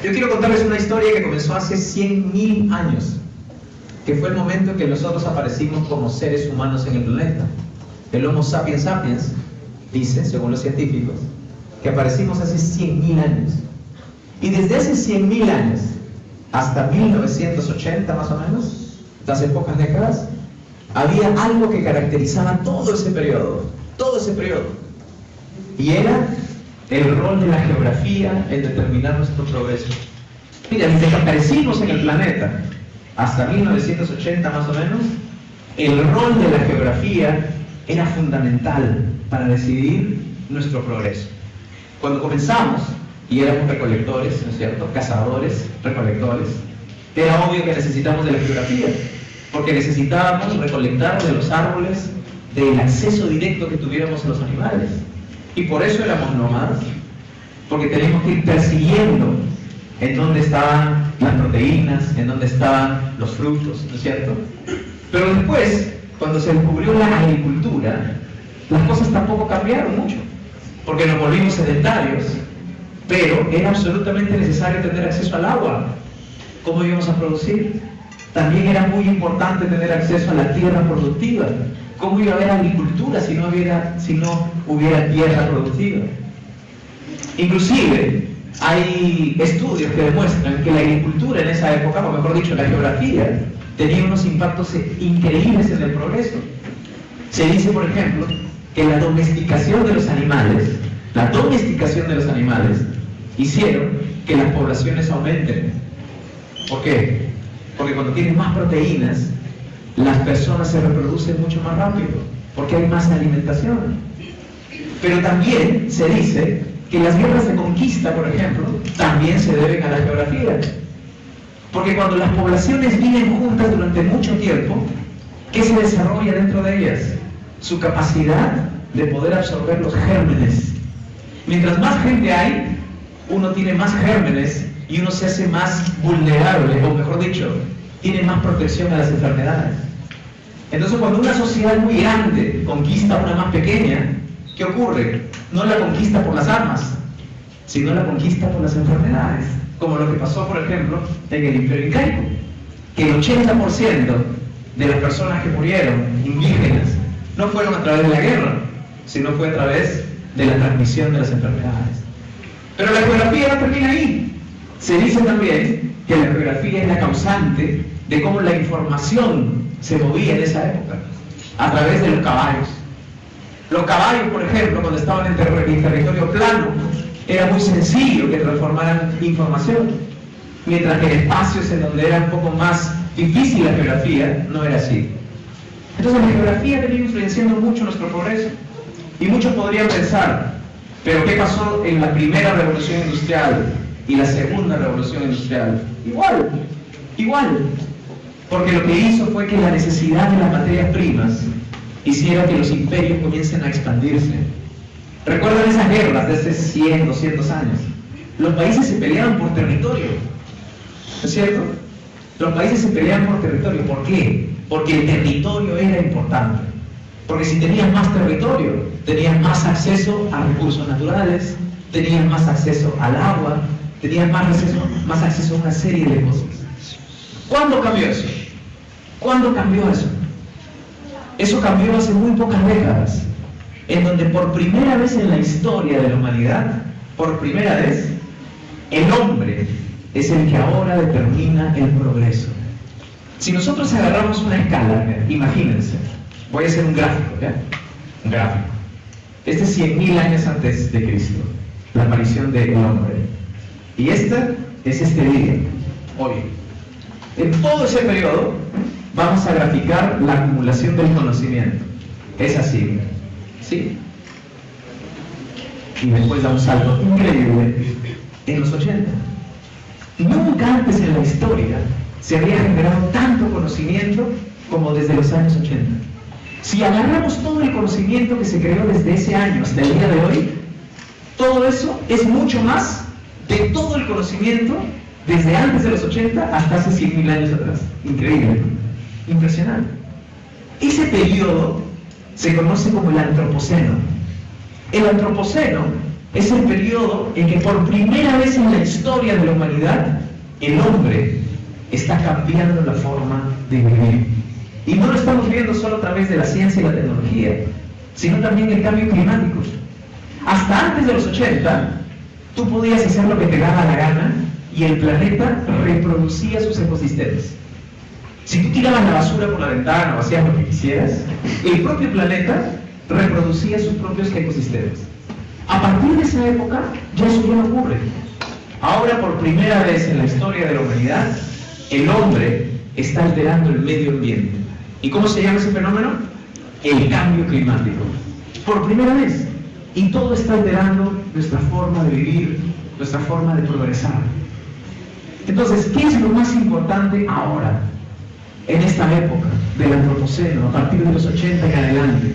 Yo quiero contarles una historia que comenzó hace 100.000 años, que fue el momento en que nosotros aparecimos como seres humanos en el planeta. El Homo sapiens sapiens dice, según los científicos, que aparecimos hace 100.000 años. Y desde hace 100.000 años hasta 1980 más o menos, hace pocas décadas, había algo que caracterizaba todo ese periodo, y era el rol de la geografía en determinar nuestro progreso. Mira, desde que aparecimos en el planeta hasta 1980 más o menos, el rol de la geografía era fundamental para decidir nuestro progreso. Cuando comenzamos, y éramos recolectores, ¿no es cierto?, cazadores, recolectores, era obvio que necesitamos de la geografía, porque necesitábamos recolectar de los árboles del acceso directo que tuviéramos a los animales. Y por eso éramos nómadas, porque teníamos que ir persiguiendo en dónde estaban las proteínas, en dónde estaban los frutos, ¿no es cierto? Pero después, cuando se descubrió la agricultura, las cosas tampoco cambiaron mucho, porque nos volvimos sedentarios, pero era absolutamente necesario tener acceso al agua. ¿Cómo íbamos a producir? También era muy importante tener acceso a la tierra productiva. ¿Cómo iba a haber agricultura si no hubiera tierra productiva? Inclusive, hay estudios que demuestran que la agricultura en esa época, o mejor dicho, la geografía, tenía unos impactos increíbles en el progreso. Se dice, por ejemplo, que la domesticación de los animales hicieron que las poblaciones aumenten. ¿Por qué? Porque cuando tienes más proteínas, las personas se reproducen mucho más rápido, porque hay más alimentación. Pero también se dice que las guerras de conquista, por ejemplo, también se deben a la geografía. Porque cuando las poblaciones viven juntas durante mucho tiempo, ¿qué se desarrolla dentro de ellas? Su capacidad de poder absorber los gérmenes. Mientras más gente hay, uno tiene más gérmenes y uno se hace más vulnerable, o mejor dicho, tiene más protección a las enfermedades. Entonces, cuando una sociedad muy grande conquista a una más pequeña, ¿qué ocurre? No la conquista por las armas, sino la conquista por las enfermedades, como lo que pasó, por ejemplo, en el Imperio Incaico, que el 80% de las personas que murieron, indígenas, no fueron a través de la guerra, sino fue a través de la transmisión de las enfermedades. Pero la geografía no termina ahí. Se dice también que la geografía es la causante de cómo la información se movía en esa época, a través de los caballos. Los caballos, por ejemplo, cuando estaban en territorio plano, era muy sencillo que transformaran información, mientras que en espacios en donde era un poco más difícil la geografía, no era así. Entonces la geografía venía influenciando mucho nuestro progreso, y muchos podrían pensar, pero ¿qué pasó en la primera revolución industrial y la segunda revolución industrial? Igual, porque lo que hizo fue que la necesidad de las materias primas hiciera que los imperios comiencen a expandirse. ¿Recuerdan esas guerras de hace 100, 200 años? Los países se peleaban por territorio, ¿no es cierto? Los países se peleaban por territorio. ¿Por qué? Porque el territorio era importante. Porque si tenías más territorio, tenías más acceso a recursos naturales, tenías más acceso al agua, tenías más acceso a una serie de cosas. ¿Cuándo cambió eso? ¿Cuándo cambió eso? Eso cambió hace muy pocas décadas, en donde por primera vez en la historia de la humanidad, por primera vez, el hombre es el que ahora determina el progreso. Si nosotros agarramos una escala, imagínense, voy a hacer un gráfico, ¿ya? Un gráfico. Este es 100.000 años antes de Cristo, la aparición del hombre. Y este es este día, hoy. En todo ese periodo vamos a graficar la acumulación del conocimiento. Es así, ¿sí? Y después da un salto increíble en los 80. Nunca antes en la historia se había generado tanto conocimiento como desde los años 80. Si agarramos todo el conocimiento que se creó desde ese año hasta el día de hoy, todo eso es mucho más de todo el conocimiento desde antes de los 80 hasta hace 100.000 años atrás. Increíble, impresionante. Ese periodo se conoce como el Antropoceno. El Antropoceno Es el periodo en que por primera vez en la historia de la humanidad el hombre está cambiando la forma de vivir. Y no lo estamos viendo solo a través de la ciencia y la tecnología, sino también el cambio climático. Hasta antes de los 80, tú podías hacer lo que te daba la gana y el planeta reproducía sus ecosistemas. Si tú tirabas la basura por la ventana o hacías lo que quisieras, el propio planeta reproducía sus propios ecosistemas. A partir de esa época, ya eso ya no ocurre. Ahora, por primera vez en la historia de la humanidad, el hombre está alterando el medio ambiente. ¿Y cómo se llama ese fenómeno? El cambio climático. Por primera vez. Y todo está alterando nuestra forma de vivir, nuestra forma de progresar. Entonces, ¿qué es lo más importante ahora, en esta época del antropoceno, a partir de los 80 en adelante?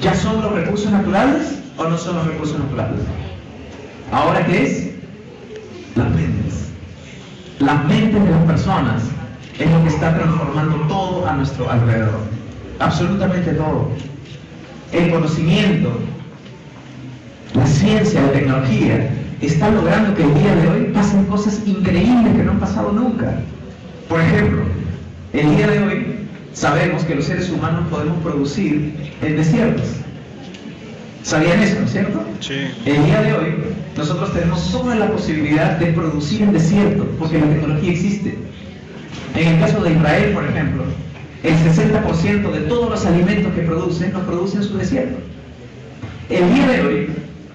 ¿Ya son los recursos naturales o no son los recursos naturales? ¿Ahora qué es? Las mentes. Las mentes de las personas es lo que está transformando todo a nuestro alrededor. Absolutamente todo. El conocimiento, la ciencia, la tecnología, está logrando que el día de hoy pasen cosas increíbles que no han pasado nunca. Por ejemplo, el día de hoy sabemos que los seres humanos podemos producir en desiertos. ¿Sabían eso, no es cierto? Sí. El día de hoy nosotros tenemos toda la posibilidad de producir en desierto, porque la tecnología existe. En el caso de Israel, por ejemplo, el 60% de todos los alimentos que producen, los producen en su desierto. El día de hoy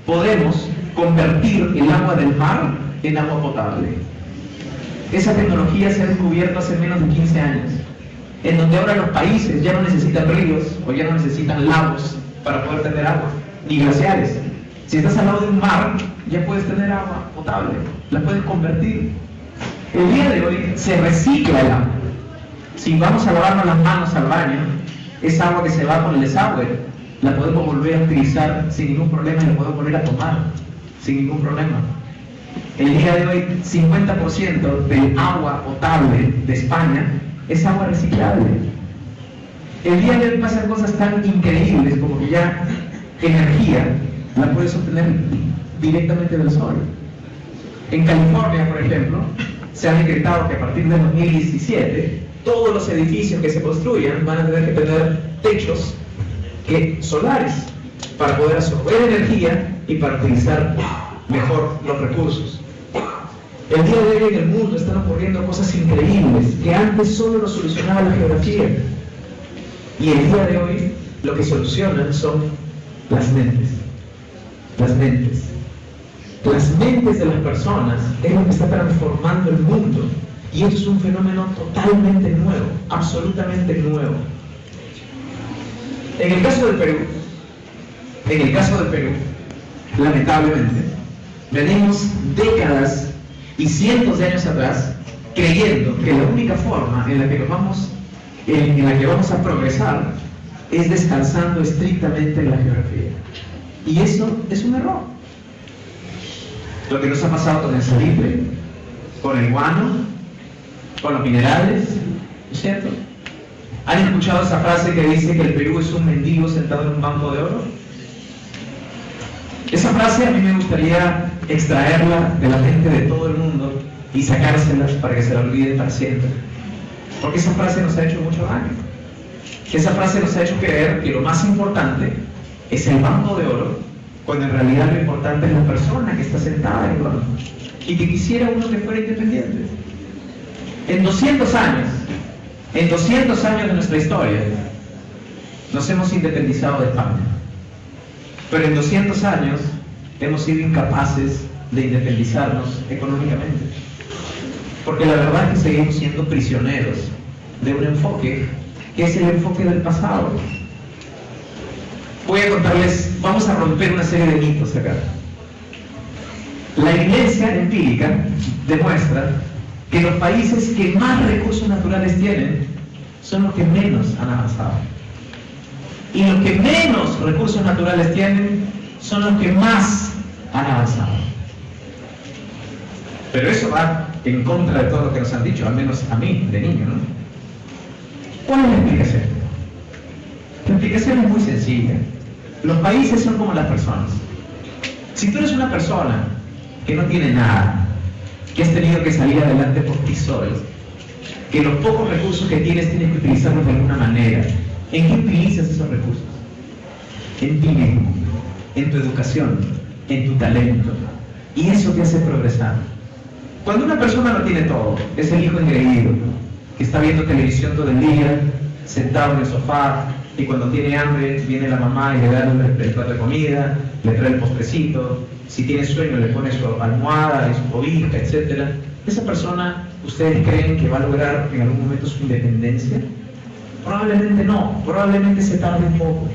podemos convertir el agua del mar en agua potable. Esa tecnología se ha descubierto hace menos de 15 años, en donde ahora los países ya no necesitan ríos o ya no necesitan lagos para poder tener agua, ni glaciares. Si estás al lado de un mar, ya puedes tener agua potable, la puedes convertir. El día de hoy se recicla el agua. Si vamos a lavarnos las manos al baño, esa agua que se va con el desagüe, la podemos volver a utilizar sin ningún problema y la podemos volver a tomar sin ningún problema. El día de hoy, 50% del agua potable de España es agua reciclable. El día de hoy pasan cosas tan increíbles como que ya energía la puedes obtener directamente del sol. En California, por ejemplo, se ha decretado que a partir de 2017 todos los edificios que se construyan van a tener que tener techos solares para poder absorber energía y para utilizar mejor los recursos. El día de hoy en el mundo están ocurriendo cosas increíbles que antes solo lo solucionaba la geografía. Y el día de hoy lo que solucionan son las mentes. Las mentes. Las mentes de las personas es lo que está transformando el mundo. Y esto es un fenómeno totalmente nuevo, absolutamente nuevo. En el caso del Perú, lamentablemente, venimos décadas y cientos de años atrás creyendo que la única forma en la que vamos a progresar es descansando estrictamente en la geografía. Y eso es un error. Lo que nos ha pasado con el salitre, con el guano, con los minerales, ¿no es cierto? ¿Han escuchado esa frase que dice que el Perú es un mendigo sentado en un banco de oro? Esa frase a mí me gustaría extraerla de la mente de todo el mundo y sacárselas para que se la olviden para siempre. Porque esa frase nos ha hecho mucho daño. Esa frase nos ha hecho creer que lo más importante es el banco de oro, cuando en realidad lo importante es la persona que está sentada en el banco y que quisiera uno que fuera independiente. En 200 años de nuestra historia, nos hemos independizado de España. Pero en 200 años hemos sido incapaces de independizarnos económicamente. Porque la verdad es que seguimos siendo prisioneros de un enfoque que es el enfoque del pasado. Voy a contarles, vamos a romper una serie de mitos acá. La evidencia empírica demuestra que los países que más recursos naturales tienen son los que menos han avanzado. Y los que menos recursos naturales tienen son los que más han avanzado. Pero eso va en contra de todo lo que nos han dicho, al menos a mí, de niño, ¿no? ¿Cuál es la explicación? La explicación es muy sencilla. Los países son como las personas. Si tú eres una persona que no tiene nada, que has tenido que salir adelante por ti solo, que los pocos recursos que tienes que utilizarlos de alguna manera, ¿en qué utilizas esos recursos? En ti mismo, en tu educación, en tu talento. Y eso te hace progresar. Cuando una persona lo tiene todo, es el hijo engreído, que está viendo televisión todo el día, sentado en el sofá, y cuando tiene hambre viene la mamá y le da el plato de comida, le trae el postrecito, si tiene sueño le pone su almohada y su cobija, etc. ¿Esa persona, ustedes creen que va a lograr en algún momento su independencia? Probablemente no, probablemente se tarde un poco.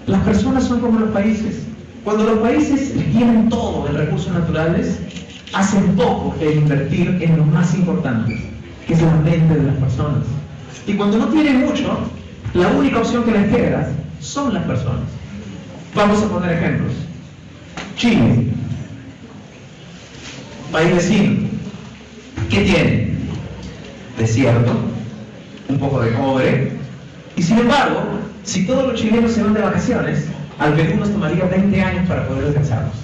Las personas son como los países. Cuando los países tienen todo en recursos naturales, hacen poco en invertir en lo más importante, que es la mente de las personas. Y cuando no tienen mucho, la única opción que les queda son las personas. Vamos a poner ejemplos. Chile, país vecino. ¿Qué tiene? Desierto, un poco de cobre. Y sin embargo, si todos los chilenos se van de vacaciones, al Perú nos tomaría 20 años para poder alcanzarlos.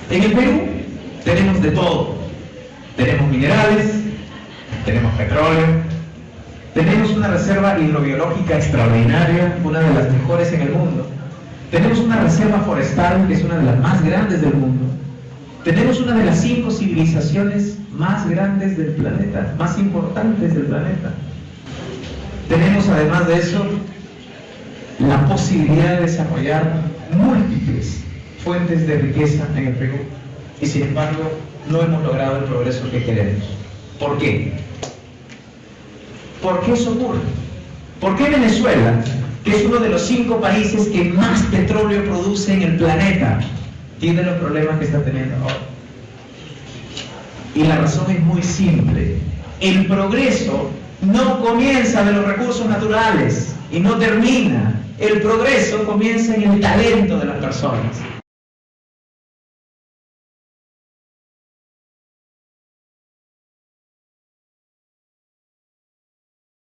En el Perú tenemos de todo. Tenemos minerales, tenemos petróleo, tenemos una reserva hidrobiológica extraordinaria, una de las mejores en el mundo. Tenemos una reserva forestal que es una de las más grandes del mundo. Tenemos una de las 5 civilizaciones más grandes del planeta, más importantes del planeta. Tenemos además de eso la posibilidad de desarrollar múltiples fuentes de riqueza en el Perú. Y sin embargo, no hemos logrado el progreso que queremos. ¿Por qué? ¿Por qué eso ocurre? ¿Por qué Venezuela, que es uno de los 5 países que más petróleo produce en el planeta, tiene los problemas que está teniendo ahora? Y la razón es muy simple. El progreso no comienza de los recursos naturales y no termina. El progreso comienza en el talento de las personas.